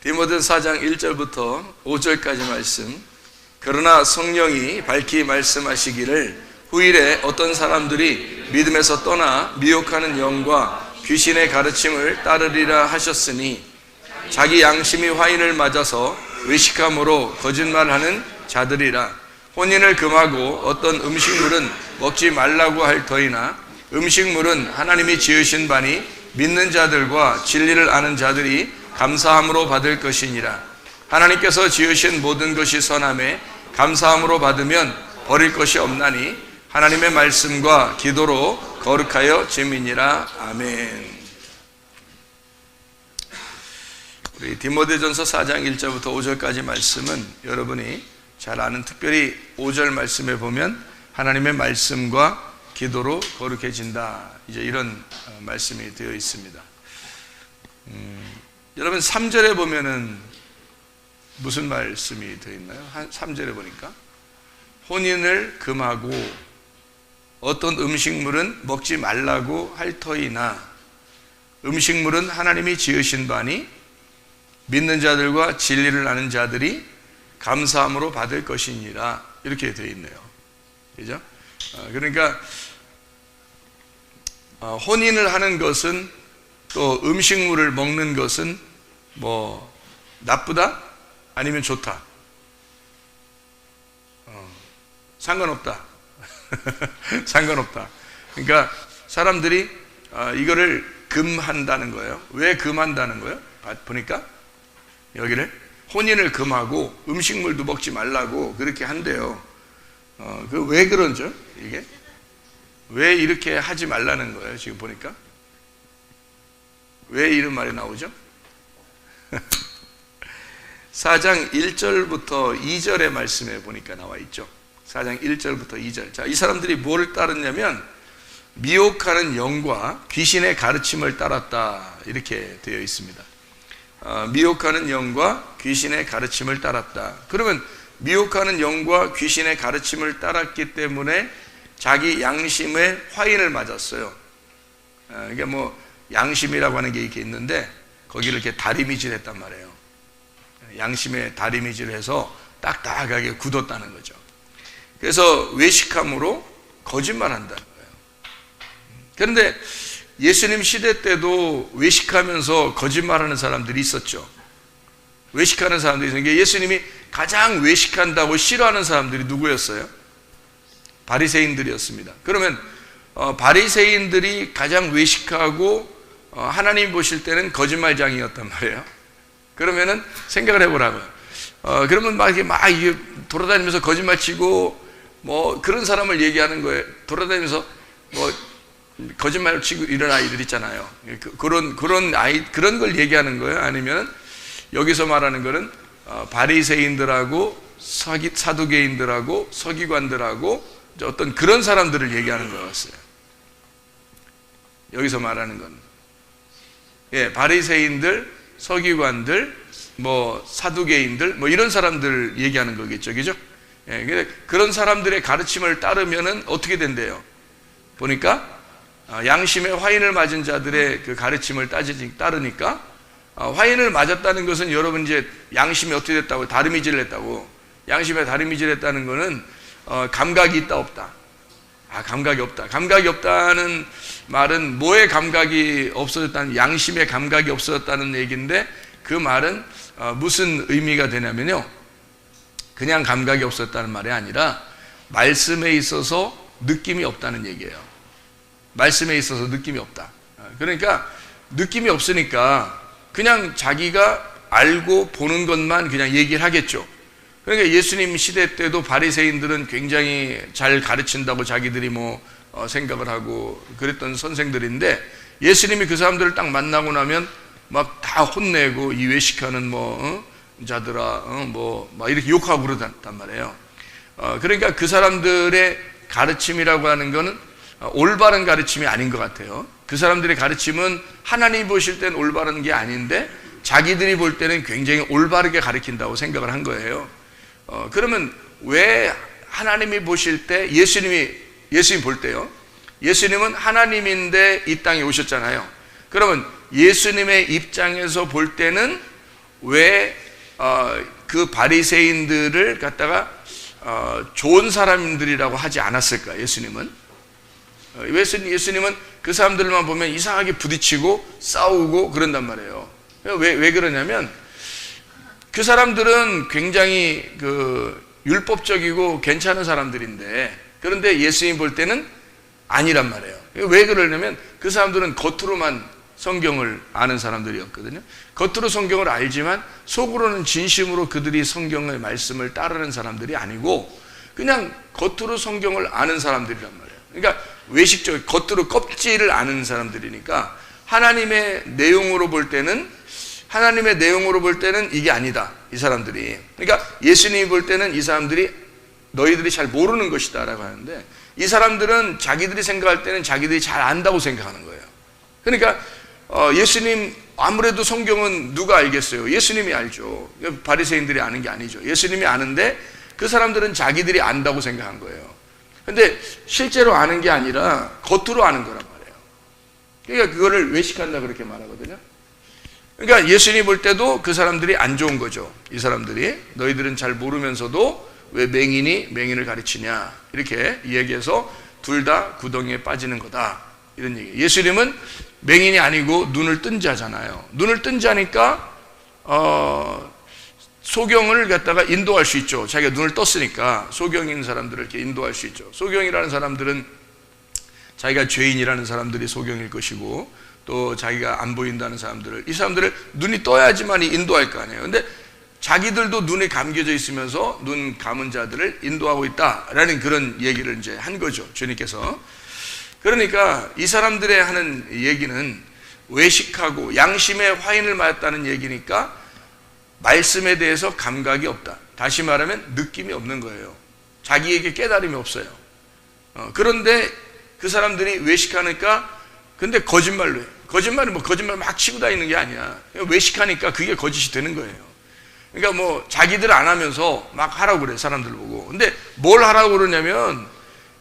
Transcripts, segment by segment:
디모데 4장 1절부터 5절까지 말씀. 그러나 성령이 밝히 말씀하시기를 후일에 어떤 사람들이 믿음에서 떠나 미혹하는 영과 귀신의 가르침을 따르리라 하셨으니 자기 양심이 화인을 맞아서 외식함으로 거짓말하는 자들이라. 혼인을 금하고 어떤 음식물은 먹지 말라고 할 터이나 음식물은 하나님이 지으신 바니 믿는 자들과 진리를 아는 자들이 감사함으로 받을 것이니라. 하나님께서 지으신 모든 것이 선함에 감사함으로 받으면 버릴 것이 없나니 하나님의 말씀과 기도로 거룩하여 짐이니라. 아멘. 우리 디모데전서 4장 1절부터 5절까지 말씀은 여러분이 잘 아는, 특별히 5절 말씀에 보면 하나님의 말씀과 기도로 거룩해진다, 이제 이런 말씀이 되어 있습니다. 여러분 3절에 보면은 무슨 말씀이 되어 있나요? 3절에 보니까 혼인을 금하고 어떤 음식물은 먹지 말라고 할 터이나 음식물은 하나님이 지으신 바니 믿는 자들과 진리를 아는 자들이 감사함으로 받을 것이니라, 이렇게 되어 있네요. 그죠? 그러니까 혼인을 하는 것은, 또 음식물을 먹는 것은 뭐 나쁘다? 아니면 좋다? 상관없다. 상관없다. 그러니까 사람들이 이거를 금한다는 거예요. 왜 금한다는 거예요? 보니까 여기를 혼인을 금하고 음식물도 먹지 말라고 그렇게 한대요. 그 왜 그런죠? 이게 왜 이렇게 하지 말라는 거예요? 지금 보니까 왜 이런 말이 나오죠? 4장 1절부터 2절의 말씀에 보니까 나와 있죠. 4장 1절부터 2절. 자, 이 사람들이 뭐를 따르냐면 미혹하는 영과 귀신의 가르침을 따랐다, 이렇게 되어 있습니다. 미혹하는 영과 귀신의 가르침을 따랐다. 그러면 미혹하는 영과 귀신의 가르침을 따랐기 때문에 자기 양심의 화인을 맞았어요. 이게 뭐 양심이라고 하는 게 이렇게 있는데 거기를 이렇게 다리미질 했단 말이에요. 양심에 다리미질을 해서 딱딱하게 굳었다는 거죠. 그래서 외식함으로 거짓말한다는 거예요. 그런데 예수님 시대 때도 외식하면서 거짓말하는 사람들이 있었죠. 외식하는 사람들이 있었는데 예수님이 가장 외식한다고 싫어하는 사람들이 누구였어요? 바리새인들이었습니다. 그러면 바리새인들이 가장 외식하고 하나님 보실 때는 거짓말장이었단 말이에요. 그러면은 생각을 해보라고요. 그러면 막 이게 돌아다니면서 거짓말 치고 뭐 그런 사람을 얘기하는 거예요. 돌아다니면서 뭐 거짓말 치고 이런 아이들 있잖아요. 그런 걸 얘기하는 거예요. 아니면 여기서 말하는 거는 바리새인들하고 사두개인들하고 서기관들하고 어떤 그런 사람들을 얘기하는 거였어요. 여기서 말하는 건, 예, 바리새인들, 서기관들, 뭐 사두개인들, 뭐 이런 사람들 얘기하는 거겠죠, 그죠? 예, 근데 그런 사람들의 가르침을 따르면은 어떻게 된대요? 보니까 양심의 화인을 맞은 자들의 그 가르침을 따르니까 화인을 맞았다는 것은 여러분 이제 양심이 어떻게 됐다고? 다리미질 했다고. 양심에 다리미질 했다는 거는 감각이 있다 없다? 감각이 없다. 감각이 없다는 말은 뭐의 감각이 없어졌다는, 양심의 감각이 없어졌다는 얘기인데, 그 말은 무슨 의미가 되냐면요, 그냥 감각이 없었다는 말이 아니라 말씀에 있어서 느낌이 없다는 얘기예요. 말씀에 있어서 느낌이 없다. 그러니까 느낌이 없으니까 그냥 자기가 알고 보는 것만 그냥 얘기를 하겠죠. 그러니까 예수님 시대 때도 바리새인들은 굉장히 잘 가르친다고 자기들이 생각을 하고 그랬던 선생들인데, 예수님이 그 사람들을 딱 만나고 나면 막 다 혼내고, 이 외식하는 자들아, 막 이렇게 욕하고 그러단 말이에요. 그러니까 그 사람들의 가르침이라고 하는 거는 올바른 가르침이 아닌 것 같아요. 그 사람들의 가르침은 하나님이 보실 때는 올바른 게 아닌데 자기들이 볼 때는 굉장히 올바르게 가르친다고 생각을 한 거예요. 그러면 왜 하나님이 보실 때, 예수님 볼 때요, 예수님은 하나님인데 이 땅에 오셨잖아요. 그러면 예수님의 입장에서 볼 때는 왜 그 바리새인들을 갖다가 좋은 사람들이라고 하지 않았을까? 예수님은 그 사람들만 보면 이상하게 부딪히고 싸우고 그런단 말이에요. 왜 그러냐면 그 사람들은 굉장히 율법적이고 괜찮은 사람들인데, 그런데 예수님 볼 때는 아니란 말이에요. 왜 그러냐면 그 사람들은 겉으로만 성경을 아는 사람들이었거든요. 겉으로 성경을 알지만 속으로는 진심으로 그들이 성경의 말씀을 따르는 사람들이 아니고 그냥 겉으로 성경을 아는 사람들이란 말이에요. 그러니까 외식적, 겉으로 껍질을 아는 사람들이니까 하나님의 내용으로 볼 때는 이게 아니다, 이 사람들이. 그러니까 예수님이 볼 때는 이 사람들이 너희들이 잘 모르는 것이다 라고 하는데, 이 사람들은 자기들이 생각할 때는 자기들이 잘 안다고 생각하는 거예요. 그러니까 예수님, 아무래도 성경은 누가 알겠어요? 예수님이 알죠. 바리새인들이 아는 게 아니죠. 예수님이 아는데 그 사람들은 자기들이 안다고 생각한 거예요. 근데 실제로 아는 게 아니라 겉으로 아는 거란 말이에요. 그러니까 그거를 외식한다 그렇게 말하거든요. 그러니까 예수님이 볼 때도 그 사람들이 안 좋은 거죠. 이 사람들이 너희들은 잘 모르면서도 왜 맹인이 맹인을 가르치냐, 이렇게 얘기해서 둘 다 구덩이에 빠지는 거다, 이런 얘기. 예수님은 맹인이 아니고 눈을 뜬 자잖아요. 눈을 뜬 자니까 소경을 갖다가 인도할 수 있죠. 자기가 눈을 떴으니까 소경인 사람들을 이렇게 인도할 수 있죠. 소경이라는 사람들은 자기가 죄인이라는 사람들이 소경일 것이고, 또 자기가 안 보인다는 사람들을, 이 사람들을 눈이 떠야지만 인도할 거 아니에요. 근데 자기들도 눈에 감겨져 있으면서 눈 감은 자들을 인도하고 있다라는 그런 얘기를 이제 한 거죠, 주님께서. 그러니까 이 사람들의 하는 얘기는 외식하고 양심의 화인을 맞았다는 얘기니까 말씀에 대해서 감각이 없다. 다시 말하면 느낌이 없는 거예요. 자기에게 깨달음이 없어요. 그런데 그 사람들이 외식하니까, 근데 거짓말로 해요. 거짓말 막 치고 다니는 게 아니야. 외식하니까 그게 거짓이 되는 거예요. 그러니까 뭐 자기들 안 하면서 막 하라고 그래, 사람들 보고. 근데 뭘 하라고 그러냐면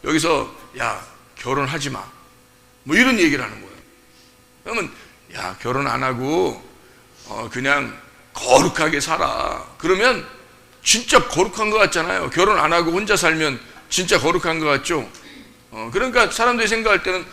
여기서 야, 결혼하지 마, 뭐 이런 얘기를 하는 거예요. 그러면 야, 결혼 안 하고 그냥 거룩하게 살아. 그러면 진짜 거룩한 것 같잖아요. 결혼 안 하고 혼자 살면 진짜 거룩한 것 같죠. 그러니까 사람들이 생각할 때는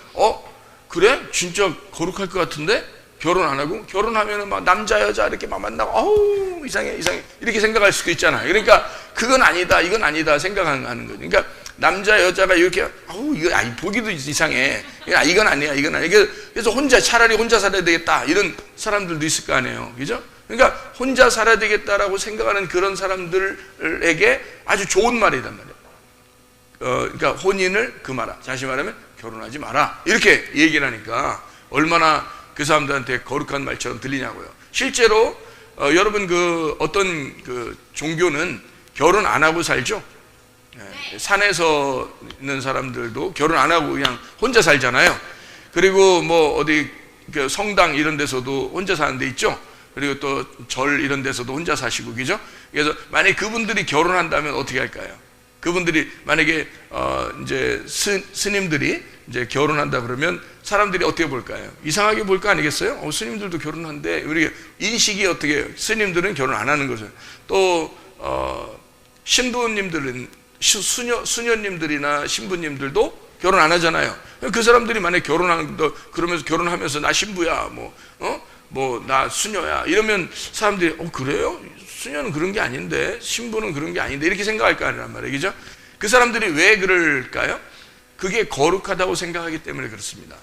그래? 진짜 거룩할 것 같은데? 결혼 안 하고? 결혼하면은 막 남자 여자 이렇게 막 만나고 어우 이상해 이렇게 생각할 수도 있잖아요. 그러니까 그건 아니다, 이건 아니다 생각하는 거죠. 그러니까 남자 여자가 이렇게 이거 보기도 이상해, 이건 아니야. 그래서 차라리 혼자 살아야 되겠다, 이런 사람들도 있을 거 아니에요. 그죠? 그러니까 혼자 살아야 되겠다라고 생각하는 그런 사람들에게 아주 좋은 말이란 말이에요. 그러니까 혼인을 금하라, 다시 말하면 결혼하지 마라, 이렇게 얘기를 하니까 얼마나 그 사람들한테 거룩한 말처럼 들리냐고요. 실제로 여러분 어떤 종교는 결혼 안 하고 살죠. 산에서 있는 사람들도 결혼 안 하고 그냥 혼자 살잖아요. 그리고 뭐 어디 성당 이런 데서도 혼자 사는 데 있죠. 그리고 또 절 이런 데서도 혼자 사시고, 그죠? 그래서 만약에 그분들이 결혼한다면 어떻게 할까요? 그분들이 만약에 이제 스님들이 이제 결혼한다 그러면 사람들이 어떻게 볼까요? 이상하게 볼 거 아니겠어요? 스님들도 결혼한데, 우리 인식이 어떻게, 스님들은 결혼 안 하는 거죠. 또 신부님들은, 수녀님들이나 신부님들도 결혼 안 하잖아요. 그 사람들이 만약에 그러면서 결혼하면서 나 신부야, 뭐 나 수녀야 이러면 사람들이 그래요? 수녀는 그런 게 아닌데, 신부는 그런 게 아닌데, 이렇게 생각할 거 아니란 말이에요. 그죠? 그 사람들이 왜 그럴까요? 그게 거룩하다고 생각하기 때문에 그렇습니다.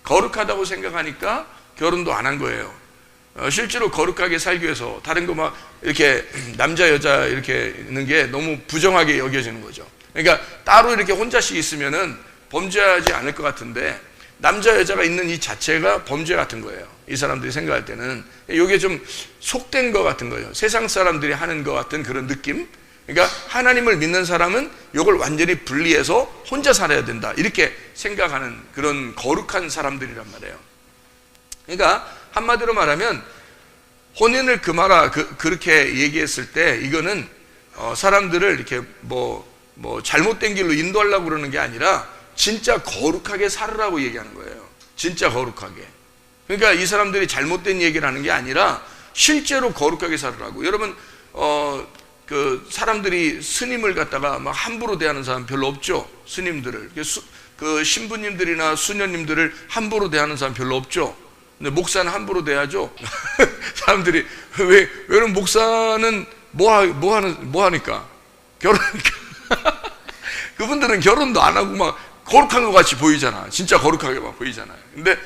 거룩하다고 생각하니까 결혼도 안 한 거예요. 실제로 거룩하게 살기 위해서 다른 거 막 이렇게 남자 여자 이렇게 있는 게 너무 부정하게 여겨지는 거죠. 그러니까 따로 이렇게 혼자씩 있으면은 범죄하지 않을 것 같은데, 남자 여자가 있는 이 자체가 범죄 같은 거예요. 이 사람들이 생각할 때는 이게 좀 속된 것 같은 거예요. 세상 사람들이 하는 것 같은 그런 느낌. 그러니까 하나님을 믿는 사람은 이걸 완전히 분리해서 혼자 살아야 된다, 이렇게 생각하는 그런 거룩한 사람들이란 말이에요. 그러니까 한마디로 말하면 혼인을 금하라, 그렇게 얘기했을 때 이거는 사람들을 이렇게 뭐 잘못된 길로 인도하려고 그러는 게 아니라 진짜 거룩하게 살으라고 얘기하는 거예요. 진짜 거룩하게. 그러니까 이 사람들이 잘못된 얘기를 하는 게 아니라 실제로 거룩하게 살으라고. 여러분 그 사람들이 스님을 갖다가 막 함부로 대하는 사람 별로 없죠. 스님들을 그 신부님들이나 수녀님들을 함부로 대하는 사람 별로 없죠. 근데 목사는 함부로 대하죠. 사람들이 왜 여러분 목사는 뭐 하니까 결혼하니까 그분들은 결혼도 안 하고 막 거룩한 것 같이 보이잖아. 진짜 거룩하게만 보이잖아요. 근데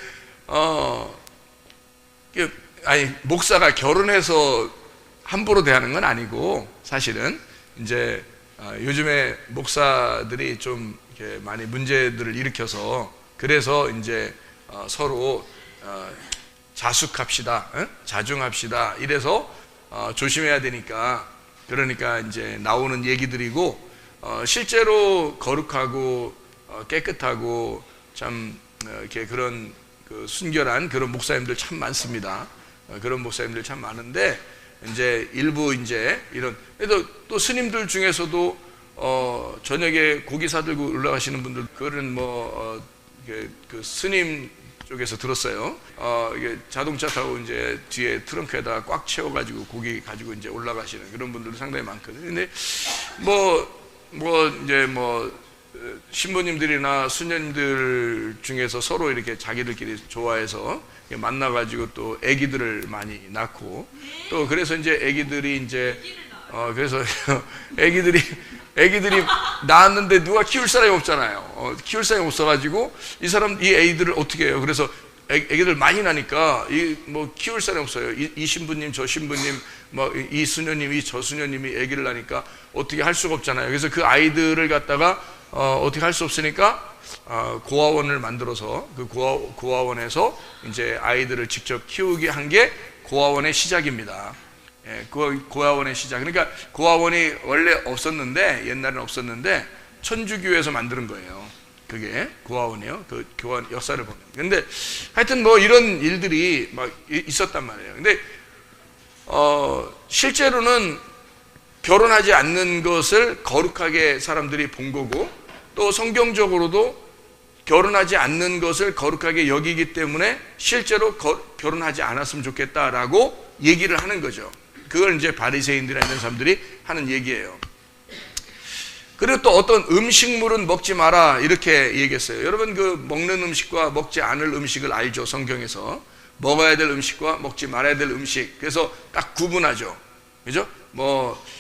아니 목사가 결혼해서 함부로 대하는 건 아니고, 사실은 이제 요즘에 목사들이 좀 이렇게 많이 문제들을 일으켜서, 그래서 이제 서로 자숙합시다, 자중합시다 이래서 조심해야 되니까, 그러니까 이제 나오는 얘기들이고, 실제로 거룩하고 깨끗하고 참 이렇게 그런 그 순결한 그런 목사님들 참 많습니다. 그런 목사님들 참 많은데, 이제 일부 이제 이런, 그래도 또 스님들 중에서도 저녁에 고기 사들고 올라가시는 분들, 그런 그 스님 쪽에서 들었어요. 이게 자동차 타고 이제 뒤에 트렁크에다가 꽉 채워가지고 고기 가지고 이제 올라가시는 그런 분들도 상당히 많거든요. 근데 이제 신부님들이나 수녀님들 중에서 서로 이렇게 자기들끼리 좋아해서 만나가지고 또 아기들을 많이 낳고, 또 그래서 이제 아기들이 이제 그래서 아기들이 낳았는데 누가 키울 사람이 없잖아요. 키울 사람이 없어가지고 이 아이들을 어떻게 해요? 그래서 아기들 많이 나니까 키울 사람이 없어요. 이 신부님 저 신부님 이 수녀님이 저 수녀님이 아기를 낳으니까 어떻게 할 수가 없잖아요. 그래서 그 아이들을 갖다가 어떻게 할 수 없으니까 고아원을 만들어서 그 고아원에서 이제 아이들을 직접 키우게 한 게 고아원의 시작입니다. 예, 고아원의 시작. 그러니까 고아원이 원래 없었는데, 옛날에는 없었는데 천주교에서 만드는 거예요. 그게 고아원이에요. 그 교원 역사를 보면. 근데 하여튼 이런 일들이 막 있었단 말이에요. 근데 실제로는 결혼하지 않는 것을 거룩하게 사람들이 본 거고, 또 성경적으로도 결혼하지 않는 것을 거룩하게 여기기 때문에 실제로 결혼하지 않았으면 좋겠다라고 얘기를 하는 거죠. 그걸 이제 바리새인들이나 이런 사람들이 하는 얘기예요. 그리고 또 어떤 음식물은 먹지 마라 이렇게 얘기했어요. 여러분 그 먹는 음식과 먹지 않을 음식을 알죠. 성경에서 먹어야 될 음식과 먹지 말아야 될 음식, 그래서 딱 구분하죠. 그죠?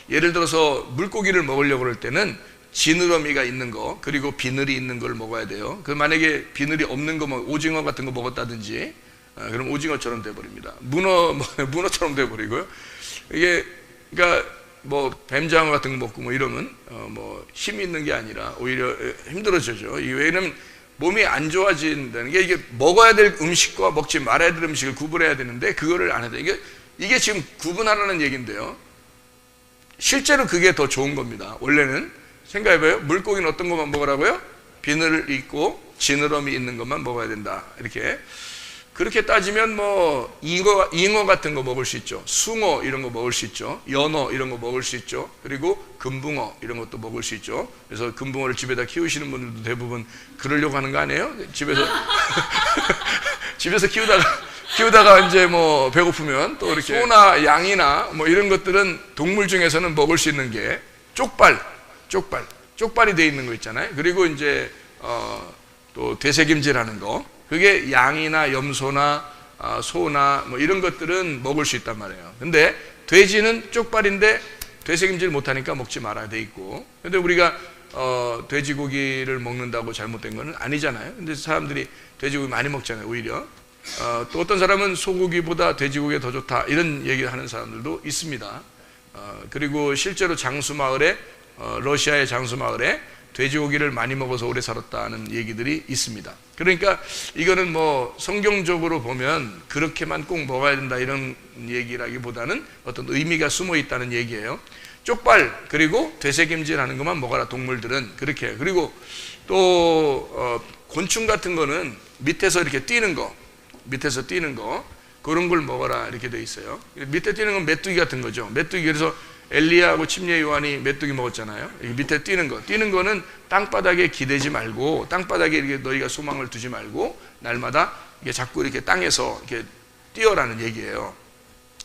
예를 들어서 물고기를 먹으려고 그럴 때는 지느러미가 있는 거, 그리고 비늘이 있는 걸 먹어야 돼요. 만약에 비늘이 없는 거, 오징어 같은 거 먹었다든지, 그럼 오징어처럼 돼버립니다. 문어처럼 돼버리고요. 이게 그러니까 뱀장어 같은 거 먹고 이러면 힘이 있는 게 아니라 오히려 힘들어지죠. 왜냐면 몸이 안 좋아진다는 게, 이게 먹어야 될 음식과 먹지 말아야 될 음식을 구분해야 되는데 그거를 안 해야 돼. 이게 지금 구분하라는 얘기인데요. 실제로 그게 더 좋은 겁니다. 원래는 생각해봐요. 물고기는 어떤 것만 먹으라고요? 비늘 있고 지느러미 있는 것만 먹어야 된다. 그렇게 따지면 잉어 같은 거 먹을 수 있죠. 숭어 이런 거 먹을 수 있죠. 연어 이런 거 먹을 수 있죠. 그리고 금붕어 이런 것도 먹을 수 있죠. 그래서 금붕어를 집에다 키우시는 분들도 대부분 그러려고 하는 거 아니에요? 집에서 키우다가 이제 배고프면 또 이렇게 소나 양이나 이런 것들은 동물 중에서는 먹을 수 있는 게 쪽발이 돼 있는 거 있잖아요. 그리고 이제 또 되새김질하는 거, 그게 양이나 염소나 소나 이런 것들은 먹을 수 있단 말이에요. 근데 돼지는 쪽발인데 되새김질 못하니까 먹지 말아야 돼 있고, 근데 우리가 돼지고기를 먹는다고 잘못된 건 아니잖아요. 근데 사람들이 돼지고기 많이 먹잖아요. 오히려 또 어떤 사람은 소고기보다 돼지고기가 더 좋다 이런 얘기를 하는 사람들도 있습니다. 그리고 실제로 장수마을에 러시아의 장수마을에 돼지고기를 많이 먹어서 오래 살았다는 얘기들이 있습니다. 그러니까 이거는 성경적으로 보면 그렇게만 꼭 먹어야 된다 이런 얘기라기보다는 어떤 의미가 숨어 있다는 얘기예요. 쪽발 그리고 되새김질하는 것만 먹어라, 동물들은 그렇게. 그리고 또 곤충 같은 거는 밑에서 이렇게 뛰는 거 그런 걸 먹어라 이렇게 돼 있어요. 밑에 뛰는 건 메뚜기 같은 거죠. 메뚜기. 그래서 엘리야하고 침례 요한이 메뚜기 먹었잖아요. 밑에 뛰는 거는 땅바닥에 기대지 말고, 땅바닥에 이렇게 너희가 소망을 두지 말고 날마다 이게 자꾸 이렇게 땅에서 이렇게 뛰어라는 얘기예요.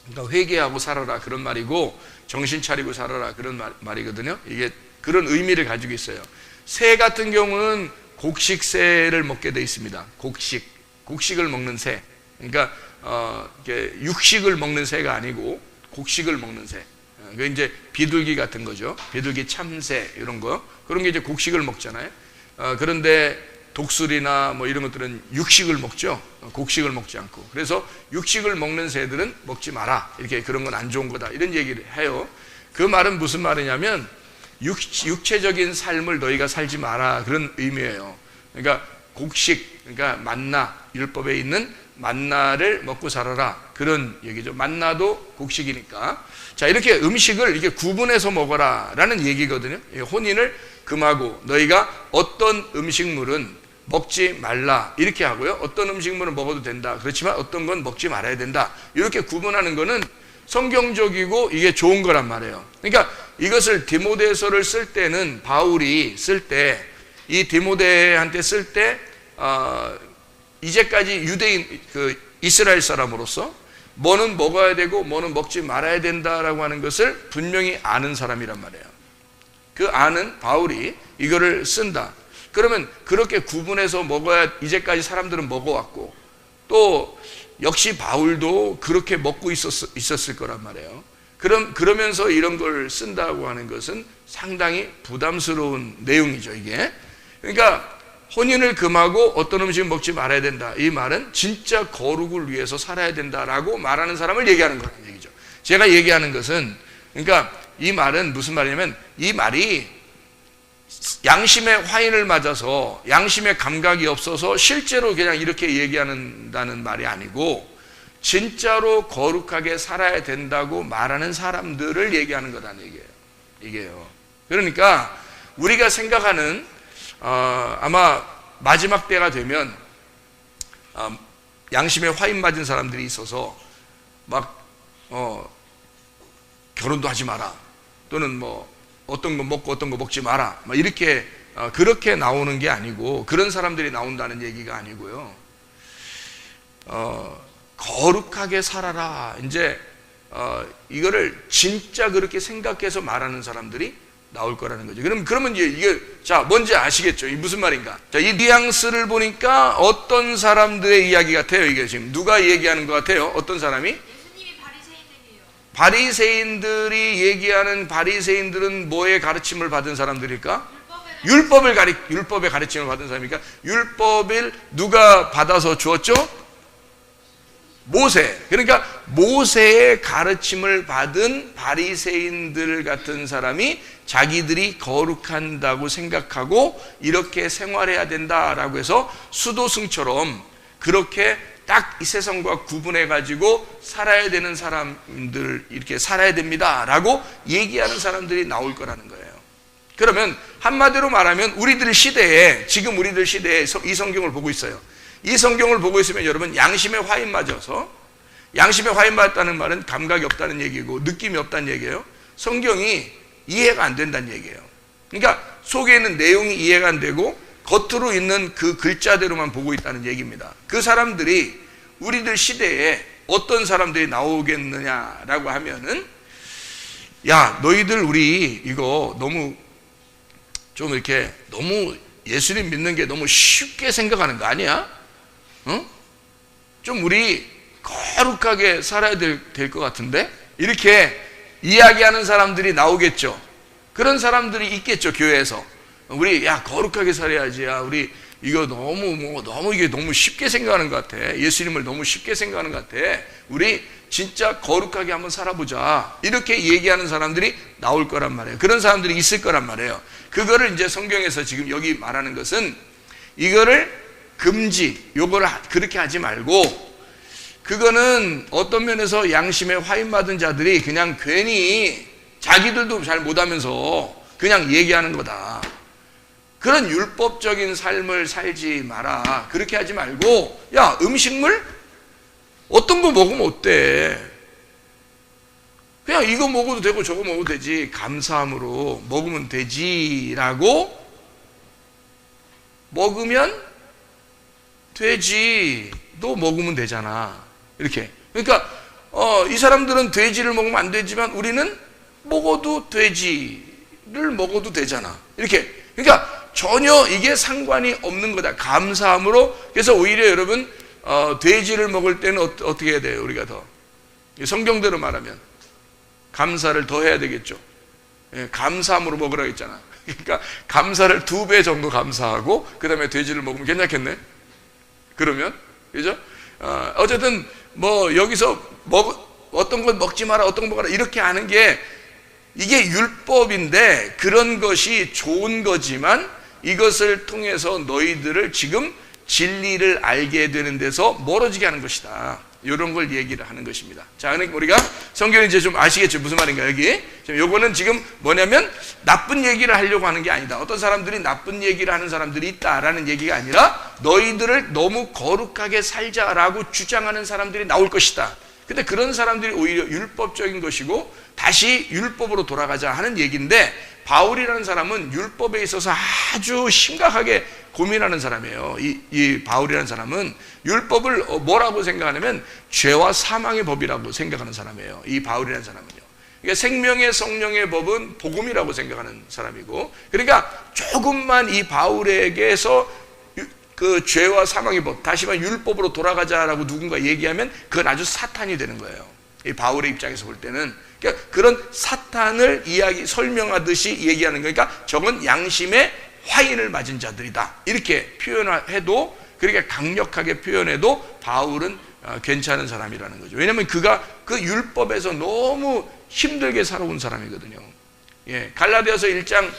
그러니까 회개하고 살아라 그런 말이고, 정신 차리고 살아라 그런 말이거든요. 이게 그런 의미를 가지고 있어요. 새 같은 경우는 곡식새를 먹게 돼 있습니다. 곡식을 먹는 새. 그러니까 이렇게 육식을 먹는 새가 아니고 곡식을 먹는 새. 그 이제 비둘기 같은 거죠. 비둘기 참새 이런 거, 그런 게 이제 곡식을 먹잖아요. 그런데 독수리나 뭐 이런 것들은 육식을 먹죠. 곡식을 먹지 않고. 그래서 육식을 먹는 새들은 먹지 마라. 이렇게 그런 건 안 좋은 거다. 이런 얘기를 해요. 그 말은 무슨 말이냐면 육체적인 삶을 너희가 살지 마라 그런 의미예요. 그러니까 곡식, 그러니까 만나, 율법에 있는 만나를 먹고 살아라 그런 얘기죠. 만나도 곡식이니까. 자, 이렇게 음식을 이렇게 구분해서 먹어라 라는 얘기거든요. 혼인을 금하고 너희가 어떤 음식물은 먹지 말라 이렇게 하고요, 어떤 음식물은 먹어도 된다, 그렇지만 어떤 건 먹지 말아야 된다, 이렇게 구분하는 거는 성경적이고 이게 좋은 거란 말이에요. 그러니까 이것을 디모데서를 쓸 때는, 바울이 쓸 때, 이 디모데한테 쓸 때 이제까지 유대인, 이스라엘 사람으로서 뭐는 먹어야 되고 뭐는 먹지 말아야 된다라고 하는 것을 분명히 아는 사람이란 말이에요. 그 아는 바울이 이거를 쓴다. 그러면 그렇게 구분해서 먹어야 이제까지 사람들은 먹어왔고, 또 역시 바울도 그렇게 먹고 있었을 거란 말이에요. 그러면서 이런 걸 쓴다고 하는 것은 상당히 부담스러운 내용이죠, 이게. 그러니까 혼인을 금하고 어떤 음식은 먹지 말아야 된다. 이 말은 진짜 거룩을 위해서 살아야 된다라고 말하는 사람을 얘기하는 거라는 얘기죠. 제가 얘기하는 것은, 그러니까 이 말은 무슨 말이냐면, 이 말이 양심의 화인을 맞아서 양심의 감각이 없어서 실제로 그냥 이렇게 얘기한다는 말이 아니고, 진짜로 거룩하게 살아야 된다고 말하는 사람들을 얘기하는 거라는 얘기예요. 이게요. 그러니까 우리가 생각하는 아마 마지막 때가 되면 양심에 화인 맞은 사람들이 있어서 막 결혼도 하지 마라, 또는 뭐 어떤 거 먹고 어떤 거 먹지 마라, 막 이렇게 그렇게 나오는 게 아니고, 그런 사람들이 나온다는 얘기가 아니고요. 거룩하게 살아라. 이제 이거를 진짜 그렇게 생각해서 말하는 사람들이 나올 거라는 거죠. 그러면 이게 자, 뭔지 아시겠죠? 이 무슨 말인가? 자, 이 뉘앙스를 보니까 어떤 사람들의 이야기 같아요. 이게 지금 누가 얘기하는 것 같아요? 어떤 사람이? 예수님이 바리새인들이에요. 바리새인들이 얘기하는, 바리새인들은 뭐의 가르침을 받은 사람들일까? 율법의 가르침을 받은 사람이니까, 율법을 누가 받아서 주었죠? 모세. 그러니까 모세의 가르침을 받은 바리새인들 같은 사람이 자기들이 거룩한다고 생각하고 이렇게 생활해야 된다라고 해서 수도승처럼 그렇게 딱 이 세상과 구분해 가지고 살아야 되는 사람들, 이렇게 살아야 됩니다라고 얘기하는 사람들이 나올 거라는 거예요. 그러면 한마디로 말하면 지금 우리들 시대에 이 성경을 보고 있어요. 이 성경을 보고 있으면 여러분, 양심에 화인 맞아서, 양심에 화인 맞았다는 말은 감각이 없다는 얘기고 느낌이 없다는 얘기예요. 성경이 이해가 안 된다는 얘기예요. 그러니까 속에 있는 내용이 이해가 안 되고 겉으로 있는 그 글자대로만 보고 있다는 얘기입니다. 그 사람들이 우리들 시대에 어떤 사람들이 나오겠느냐라고 하면은, 야, 너희들 우리 이거 너무 좀 이렇게 너무 예수님 믿는 게 너무 쉽게 생각하는 거 아니야? 좀 우리 거룩하게 살아야 될 것 같은데? 이렇게 이야기하는 사람들이 나오겠죠. 그런 사람들이 있겠죠, 교회에서. 우리, 야, 거룩하게 살아야지. 야, 우리 이거 너무 이게 너무 쉽게 생각하는 것 같아. 예수님을 너무 쉽게 생각하는 것 같아. 우리 진짜 거룩하게 한번 살아보자. 이렇게 얘기하는 사람들이 나올 거란 말이에요. 그런 사람들이 있을 거란 말이에요. 그거를 이제 성경에서 지금 여기 말하는 것은, 이거를 금지, 요거를 그렇게 하지 말고, 그거는 어떤 면에서 양심에 화인 받은 자들이 그냥 괜히 자기들도 잘 못하면서 그냥 얘기하는 거다. 그런 율법적인 삶을 살지 마라. 그렇게 하지 말고, 야, 음식물? 어떤 거 먹으면 어때? 그냥 이거 먹어도 되고 저거 먹어도 되지. 감사함으로 먹으면 되지라고 먹으면 되지. 너 먹으면 되잖아. 이렇게. 그러니까 이 사람들은 돼지를 먹으면 안 되지만 우리는 먹어도 돼지를 먹어도 되잖아. 이렇게. 그러니까 전혀 이게 상관이 없는 거다. 감사함으로. 그래서 오히려 여러분 돼지를 먹을 때는 어떻게 해야 돼요? 우리가 더 성경대로 말하면 감사를 더 해야 되겠죠. 예, 감사함으로 먹으라고 했잖아. 그러니까 감사를 2배 정도 감사하고 그 다음에 돼지를 먹으면 괜찮겠네. 그러면 그죠? 어쨌든 뭐 여기서 어떤 건 먹지 마라, 어떤 건 먹어라 이렇게 하는 게 이게 율법인데 그런 것이 좋은 거지만 이것을 통해서 너희들을 지금 진리를 알게 되는 데서 멀어지게 하는 것이다. 이런 걸 얘기를 하는 것입니다. 자, 그러니까 우리가 성경을 이제 좀 아시겠죠? 무슨 말인가 여기? 요거는 지금 뭐냐면 나쁜 얘기를 하려고 하는 게 아니다. 어떤 사람들이 나쁜 얘기를 하는 사람들이 있다라는 얘기가 아니라 너희들을 너무 거룩하게 살자라고 주장하는 사람들이 나올 것이다. 근데 그런 사람들이 오히려 율법적인 것이고 다시 율법으로 돌아가자 하는 얘기인데 바울이라는 사람은 율법에 있어서 아주 심각하게 고민하는 사람이에요. 이 바울이라는 사람은 율법을 뭐라고 생각하냐면 죄와 사망의 법이라고 생각하는 사람이에요. 이 바울이라는 사람은요. 그러니까 생명의 성령의 법은 복음이라고 생각하는 사람이고, 그러니까 조금만 이 바울에게서 그 죄와 사망의 법, 다시 말해 율법으로 돌아가자라고 누군가 얘기하면 그건 아주 사탄이 되는 거예요. 이 바울의 입장에서 볼 때는. 그러니까 그런 사탄을 설명하듯이 얘기하는 거니까 저건 양심의 화인을 맞은 자들이다. 이렇게 표현해도, 그러니까 강력하게 표현해도 바울은 괜찮은 사람이라는 거죠. 왜냐하면 그가 그 율법에서 너무 힘들게 살아온 사람이거든요. 예, 갈라디아서 1장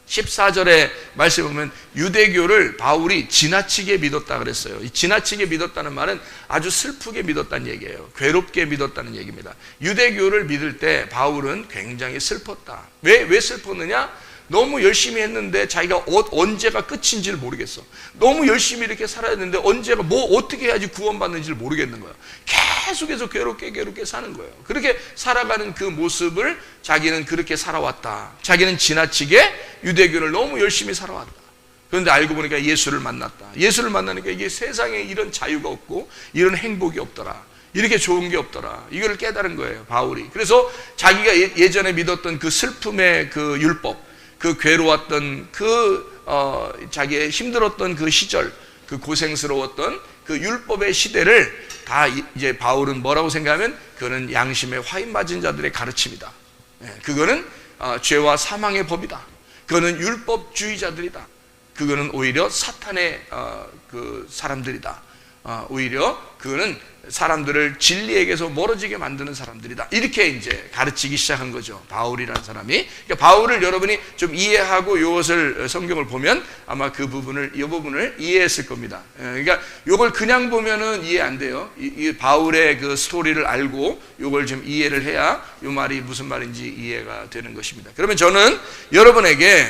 14절에 말씀에 보면 유대교를 바울이 지나치게 믿었다 그랬어요. 이 지나치게 믿었다는 말은 아주 슬프게 믿었다는 얘기예요. 괴롭게 믿었다는 얘기입니다. 유대교를 믿을 때 바울은 굉장히 슬펐다. 왜 슬펐느냐? 너무 열심히 했는데 자기가 언제가 끝인지를 모르겠어. 너무 열심히 이렇게 살아야 되는데 언제가 어떻게 해야지 구원받는지를 모르겠는 거야. 계속해서 괴롭게 사는 거예요. 그렇게 살아가는 그 모습을 자기는 그렇게 살아왔다. 자기는 지나치게 유대교를 너무 열심히 살아왔다. 그런데 알고 보니까 예수를 만났다. 예수를 만나니까 이게 세상에 이런 자유가 없고 이런 행복이 없더라. 이렇게 좋은 게 없더라. 이걸 깨달은 거예요, 바울이. 그래서 자기가 예전에 믿었던 그 슬픔의 그 율법, 그 괴로웠던 자기의 힘들었던 그 시절, 그 고생스러웠던 그 율법의 시대를 다 이제 바울은 뭐라고 생각하면 그거는 양심의 화인 맞은 자들의 가르침이다. 그거는 죄와 사망의 법이다. 그거는 율법주의자들이다. 그거는 오히려 사탄의 그 사람들이다. 오히려 그거는 사람들을 진리에게서 멀어지게 만드는 사람들이다. 이렇게 이제 가르치기 시작한 거죠, 바울이라는 사람이. 그러니까 바울을 여러분이 좀 이해하고 이것을 성경을 보면 아마 이 부분을 이해했을 겁니다. 그러니까 이걸 그냥 보면은 이해 안 돼요. 이 바울의 그 스토리를 알고 이걸 좀 이해를 해야 이 말이 무슨 말인지 이해가 되는 것입니다. 그러면 저는 여러분에게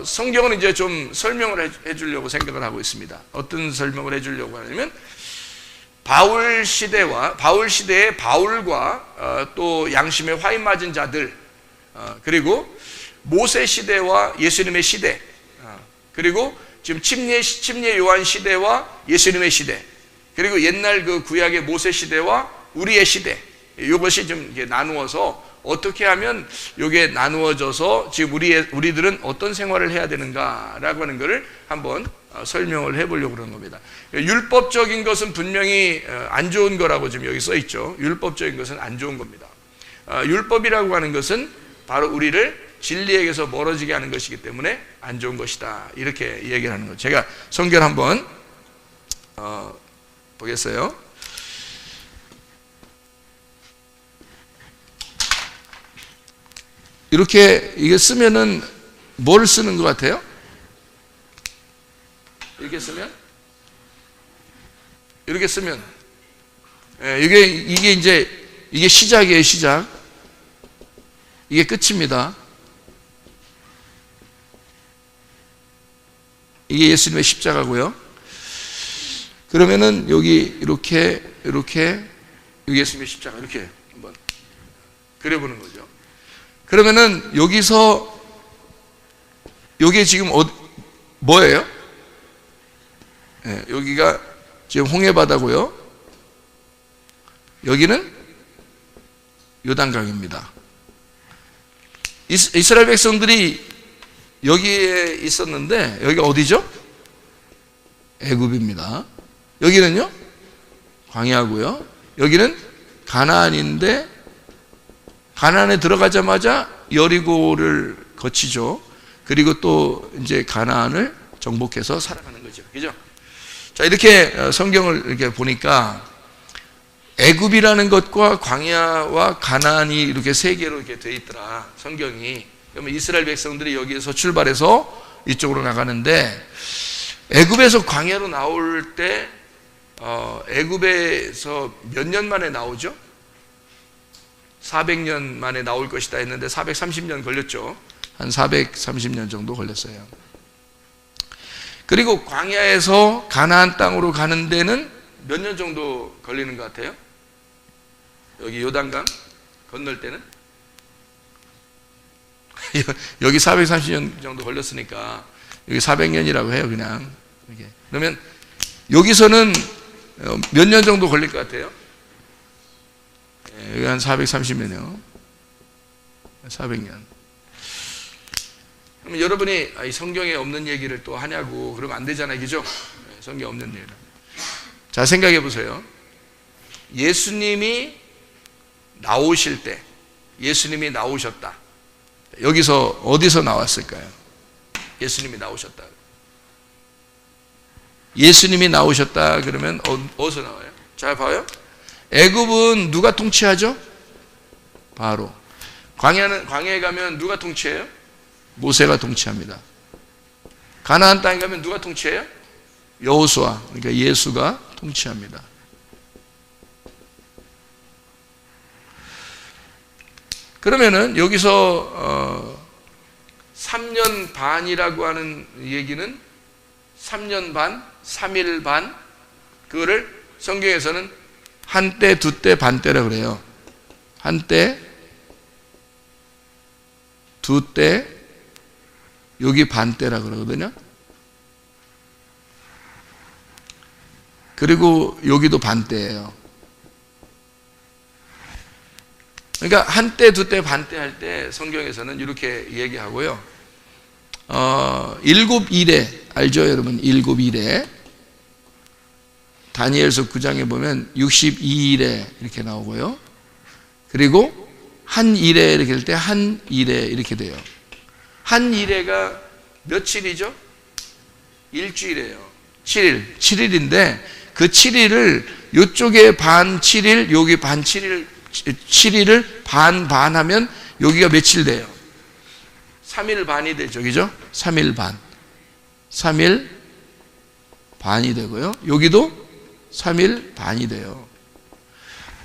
성경은 이제 좀 설명을 해주려고 생각을 하고 있습니다. 어떤 설명을 해주려고 하냐면 바울 시대의 바울과 또 양심의 화인 맞은 자들, 그리고 모세 시대와 예수님의 시대, 그리고 지금 침례 요한 시대와 예수님의 시대, 그리고 옛날 그 구약의 모세 시대와 우리의 시대, 이것이 좀 이렇게 나누어서 어떻게 하면 이게 나누어져서 지금 우리들은 어떤 생활을 해야 되는가라고 하는 것을 한번 설명을 해보려고 그러는 겁니다. 율법적인 것은 분명히 안 좋은 거라고 지금 여기 써 있죠. 율법적인 것은 안 좋은 겁니다. 율법이라고 하는 것은 바로 우리를 진리에게서 멀어지게 하는 것이기 때문에 안 좋은 것이다. 이렇게 얘기를 하는 거죠. 제가 성경 한번 보겠어요. 이렇게 이게 쓰면은 뭘 쓰는 것 같아요? 이렇게 쓰면 이게 이제 이게 시작이에요. 시작. 이게 끝입니다. 이게 예수님의 십자가고요. 그러면은 여기 이렇게 여기 예수님의 십자가 이렇게 한번 그려보는 거죠. 그러면은 여기서 여기 지금 뭐예요? 여기가 지금 홍해 바다고요. 여기는 요단강입니다. 이스라엘 백성들이 여기에 있었는데 여기가 어디죠? 애굽입니다. 여기는요? 광야고요. 여기는 가나안인데 가나안에 들어가자마자 여리고를 거치죠. 그리고 또 이제 가나안을 정복해서 살아가는 거죠. 그죠? 자, 이렇게 성경을 이렇게 보니까 애굽이라는 것과 광야와 가나안이 이렇게 세 개로 이렇게 돼 있더라. 성경이. 그러면 이스라엘 백성들이 여기에서 출발해서 이쪽으로 나가는데 애굽에서 광야로 나올 때 애굽에서 몇 년 만에 나오죠? 400년 만에 나올 것이다 했는데 430년 걸렸죠. 한 430년 정도 걸렸어요. 그리고 광야에서 가나안 땅으로 가는 데는 몇 년 정도 걸리는 것 같아요? 여기 요단강 건널 때는? 여기 430년 정도 걸렸으니까 여기 400년이라고 해요, 그냥. 그러면 여기서는 몇 년 정도 걸릴 것 같아요? 여기 한 430년이요. 400년. 그러면 여러분이 이 성경에 없는 얘기를 또 하냐고 그러면 안 되잖아요, 그죠? 성경에 없는 얘기를. 자, 생각해 보세요. 예수님이 나오실 때, 예수님이 나오셨다. 여기서 어디서 나왔을까요? 예수님이 나오셨다. 예수님이 나오셨다 그러면 어디서 나와요? 잘 봐요. 애굽은 누가 통치하죠? 바로. 광야에 가면 누가 통치해요? 모세가 통치합니다. 가나안 땅에 가면 누가 통치해요? 여호수아, 그러니까 예수가 통치합니다. 그러면은 여기서 3년 반이라고 하는 얘기는 3년 반, 3일 반, 그거를 성경에서는 한때, 두때, 반때라 그래요. 한때, 두때, 여기 반때라 그러거든요. 그리고 여기도 반때예요. 그러니까 한때, 두때, 반때 할 때 성경에서는 이렇게 얘기하고요. 7일에 알죠, 여러분? 7일에 다니엘서 9장에 보면 62일에 이렇게 나오고요. 그리고 한 일에 이렇게 될 때 한 일에 이렇게 돼요. 한 일에가 며칠이죠? 일주일이에요. 7일, 7일인데 그 7일을 이쪽에 반 7일, 여기 반 7일, 7일을 반 하면 여기가 며칠 돼요? 3일 반이 되죠. 그죠? 3일 반. 3일 반이 되고요. 여기도 3일 반이 돼요.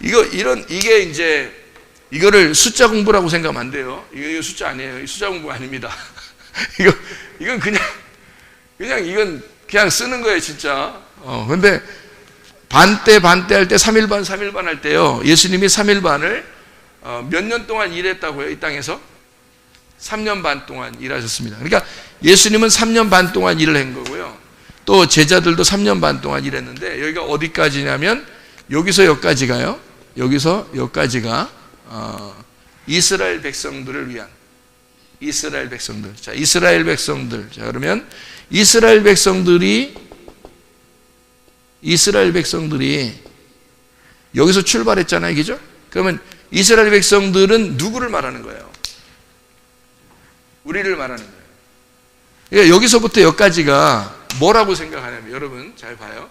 이게 이제, 이거를 숫자 공부라고 생각하면 안 돼요. 이거 숫자 아니에요. 숫자 공부 아닙니다. 이건 이건 그냥 쓰는 거예요, 진짜. 근데 반때 할 때 3일 반 할 때요. 예수님이 3일 반을 몇 년 동안 일했다고요, 이 땅에서? 3년 반 동안 일하셨습니다. 그러니까 예수님은 3년 반 동안 일을 한 거고요. 또 제자들도 3년 반 동안 일했는데 여기가 어디까지냐면 여기서 여기까지가요. 여기서 여기까지가 이스라엘 백성들을 위한 이스라엘 백성들. 자, 이스라엘 백성들. 자, 그러면 이스라엘 백성들이 여기서 출발했잖아요. 그죠? 그러면 이스라엘 백성들은 누구를 말하는 거예요? 우리를 말하는 거예요. 그러니까 여기서부터 여기까지가 뭐라고 생각하냐면, 여러분 잘 봐요.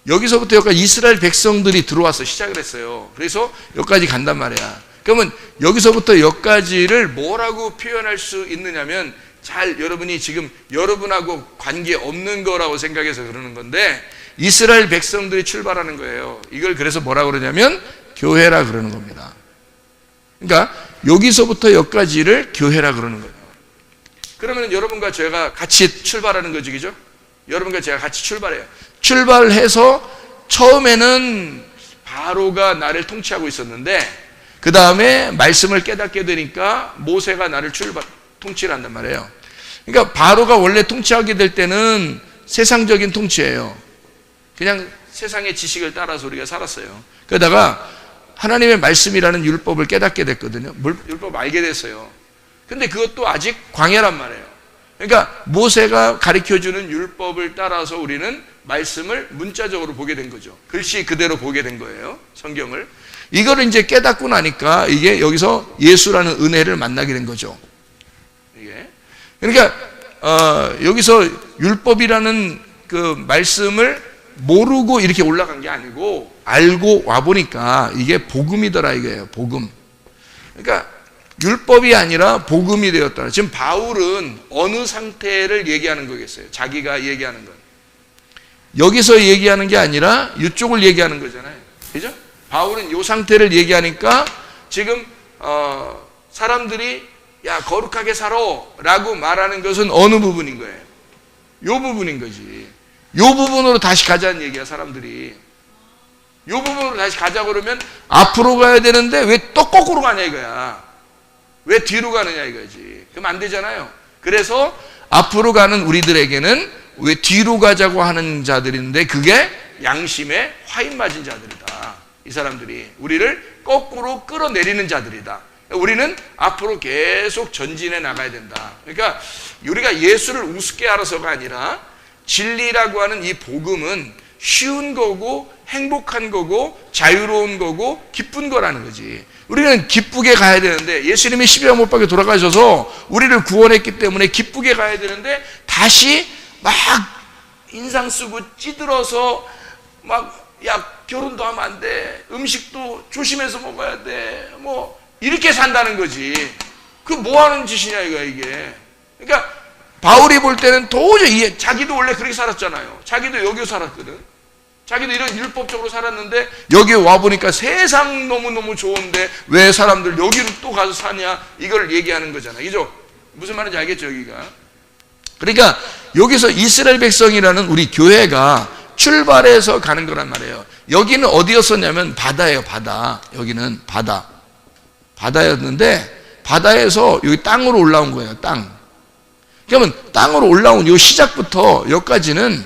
여기서부터 여기까지 이스라엘 백성들이 들어와서 시작을 했어요. 그래서 여기까지 간단 말이야. 그러면 여기서부터 여기까지를 뭐라고 표현할 수 있느냐면, 잘 여러분이 지금 여러분하고 관계없는 거라고 생각해서 그러는 건데, 이스라엘 백성들이 출발하는 거예요. 이걸 그래서 뭐라고 그러냐면 교회라 그러는 겁니다. 그러니까 여기서부터 여기까지를 교회라 그러는 거예요. 그러면 여러분과 제가 같이 출발하는 거죠, 그죠? 여러분과 제가 같이 출발해요. 출발해서 처음에는 바로가 나를 통치하고 있었는데 그 다음에 말씀을 깨닫게 되니까 모세가 나를 통치를 한단 말이에요. 그러니까 바로가 원래 통치하게 될 때는 세상적인 통치예요. 그냥 세상의 지식을 따라서 우리가 살았어요. 그러다가 하나님의 말씀이라는 율법을 깨닫게 됐거든요. 율법 알게 됐어요. 근데 그것도 아직 광야란 말이에요. 그러니까 모세가 가르쳐주는 율법을 따라서 우리는 말씀을 문자적으로 보게 된 거죠. 글씨 그대로 보게 된 거예요. 성경을. 이거를 이제 깨닫고 나니까 이게 여기서 예수라는 은혜를 만나게 된 거죠. 이게. 그러니까 여기서 율법이라는 그 말씀을 모르고 이렇게 올라간 게 아니고 알고 와 보니까 이게 복음이더라 이거예요. 복음. 그러니까 율법이 아니라 복음이 되었다. 지금 바울은 어느 상태를 얘기하는 거겠어요? 자기가 얘기하는 건. 여기서 얘기하는 게 아니라 이쪽을 얘기하는 거잖아요. 그죠? 바울은 이 상태를 얘기하니까 지금 사람들이 야 거룩하게 살아 라고 말하는 것은 어느 부분인 거예요? 이 부분인 거지. 이 부분으로 다시 가자는 얘기야. 사람들이 이 부분으로 다시 가자고 그러면 앞으로 가야 되는데 왜 또 거꾸로 가냐 이거야. 왜 뒤로 가느냐 이거지. 그럼 안 되잖아요. 그래서 앞으로 가는 우리들에게는 왜 뒤로 가자고 하는 자들인데 그게 양심에 화인 맞은 자들이다. 이 사람들이 우리를 거꾸로 끌어내리는 자들이다. 우리는 앞으로 계속 전진해 나가야 된다. 그러니까 우리가 예수를 우습게 알아서가 아니라 진리라고 하는 이 복음은 쉬운 거고 행복한 거고 자유로운 거고 기쁜 거라는 거지. 우리는 기쁘게 가야 되는데 예수님이 십자가 못 박혀 돌아가셔서 우리를 구원했기 때문에 기쁘게 가야 되는데 다시 막 인상 쓰고 찌들어서 막 야 결혼도 하면 안 돼. 음식도 조심해서 먹어야 돼. 뭐 이렇게 산다는 거지. 그 뭐 하는 짓이냐 이거야 이게. 그러니까 바울이 볼 때는 도저히 자기도 원래 그렇게 살았잖아요. 자기도 여기 살았거든. 자기도 이런 율법적으로 살았는데 여기 와보니까 세상 너무너무 좋은데 왜 사람들 여기로 또 가서 사냐 이걸 얘기하는 거잖아요. 그죠? 무슨 말인지 알겠죠 여기가? 그러니까 여기서 이스라엘 백성이라는 우리 교회가 출발해서 가는 거란 말이에요. 여기는 어디였었냐면 바다예요. 바다. 여기는 바다. 바다였는데 바다에서 여기 땅으로 올라온 거예요. 땅. 그러면 땅으로 올라온 이 시작부터 여기까지는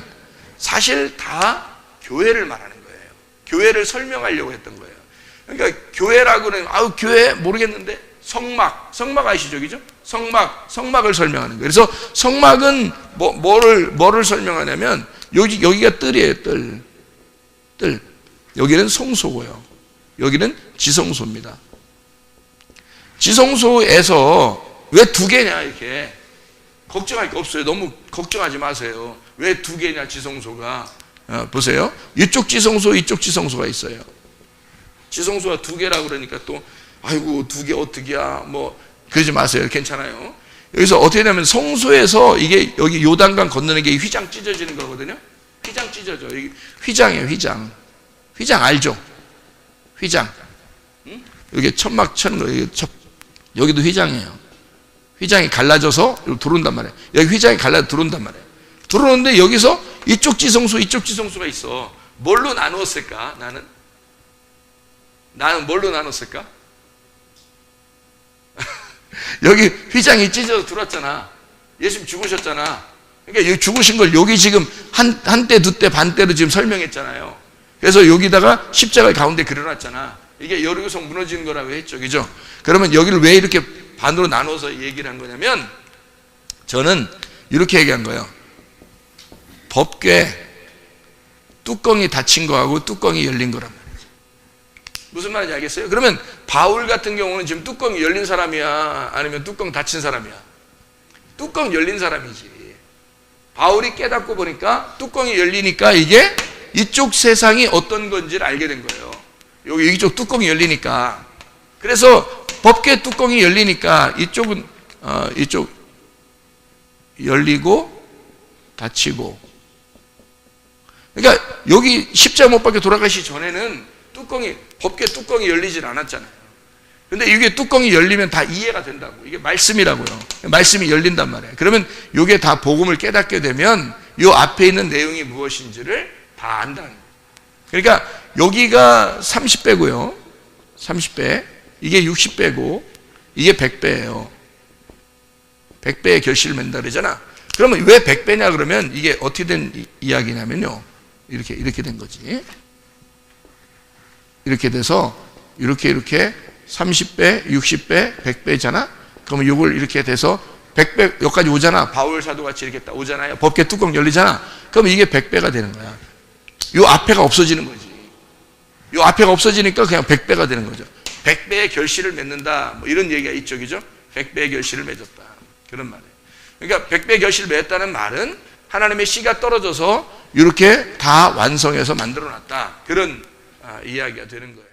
사실 다 교회를 말하는 거예요. 교회를 설명하려고 했던 거예요. 그러니까 교회라고는 아우 교회 모르겠는데 성막 아시죠? 그죠? 성막을 설명하는 거예요. 그래서 성막은 뭐를 설명하냐면 여기가 뜰이에요. 뜰. 여기는 성소고요. 여기는 지성소입니다. 지성소에서 왜 두 개냐 이렇게 걱정할 게 없어요. 너무 걱정하지 마세요. 왜 두 개냐 지성소가. 보세요. 이쪽 지성소 이쪽 지성소가 있어요. 지성소가 두 개라고 그러니까 또 아이고 두 개 어떻게야 뭐 그러지 마세요. 괜찮아요. 여기서 어떻게 되면 성소에서 이게 여기 요단강 건너는 게 휘장 찢어지는 거거든요. 휘장 찢어져. 이게 휘장이에요. 휘장 알죠? 휘장. 응? 여기 천막 쳐는 거예요. 여기도 휘장이에요. 휘장이 갈라져서 들어온단 말이에요. 여기 휘장이 갈라져 들어온단 말이에요. 들어오는데 여기서 이쪽 지성소 이쪽 지성소가 있어. 뭘로 나누었을까? 나는 뭘로 나눴을까? 여기 휘장이 찢어져 들어왔잖아. 예수님 죽으셨잖아. 그러니까 여기 죽으신 걸 여기 지금 한때 두때 반때로 지금 설명했잖아요. 그래서 여기다가 십자가 가운데 그려놨잖아. 이게 여리고성 무너지는 거라고 했죠. 그죠? 그러면 여기를 왜 이렇게 반으로 나눠서 얘기를 한 거냐면 저는 이렇게 얘기한 거예요. 법궤 뚜껑이 닫힌 거하고 뚜껑이 열린 거란 말이죠. 무슨 말인지 알겠어요? 그러면 바울 같은 경우는 지금 뚜껑이 열린 사람이야? 아니면 뚜껑 닫힌 사람이야? 뚜껑 열린 사람이지. 바울이 깨닫고 보니까 뚜껑이 열리니까 이게 이쪽 세상이 어떤 건지를 알게 된 거예요. 여기 이쪽 뚜껑이 열리니까. 그래서 법궤 뚜껑이 열리니까 이쪽은 이쪽 열리고 닫히고. 그러니까 여기 십자가 못 박혀 돌아가시기 전에는 법궤 뚜껑이 열리질 않았잖아요. 근데 이게 뚜껑이 열리면 다 이해가 된다고. 이게 말씀이라고요. 말씀이 열린단 말이에요. 그러면 이게 다 복음을 깨닫게 되면 이 앞에 있는 내용이 무엇인지를 다 안다는 거예요. 그러니까 여기가 30배고요. 30배. 이게 60배고 이게 100배예요. 100배의 결실을 맺는다 그러잖아. 그러면 왜 100배냐 그러면 이게 어떻게 된 이야기냐면요. 이렇게 된 거지. 이렇게 돼서 이렇게 30배, 60배, 100배잖아. 그러면 이걸 이렇게 돼서 100배 여기까지 오잖아. 바울 사도같이 이렇게 딱 오잖아요. 법궤 뚜껑 열리잖아. 그러면 이게 100배가 되는 거야. 요 앞에가 없어지는 거지. 요 앞에가 없어지니까 그냥 100배가 되는 거죠. 100배의 결실을 맺는다. 뭐 이런 얘기가 있죠. 그죠? 100배의 결실을 맺었다. 그런 말이에요. 그러니까 100배의 결실을 맺었다는 말은 하나님의 씨가 떨어져서 이렇게 다 완성해서 만들어 놨다. 그런 이야기가 되는 거예요.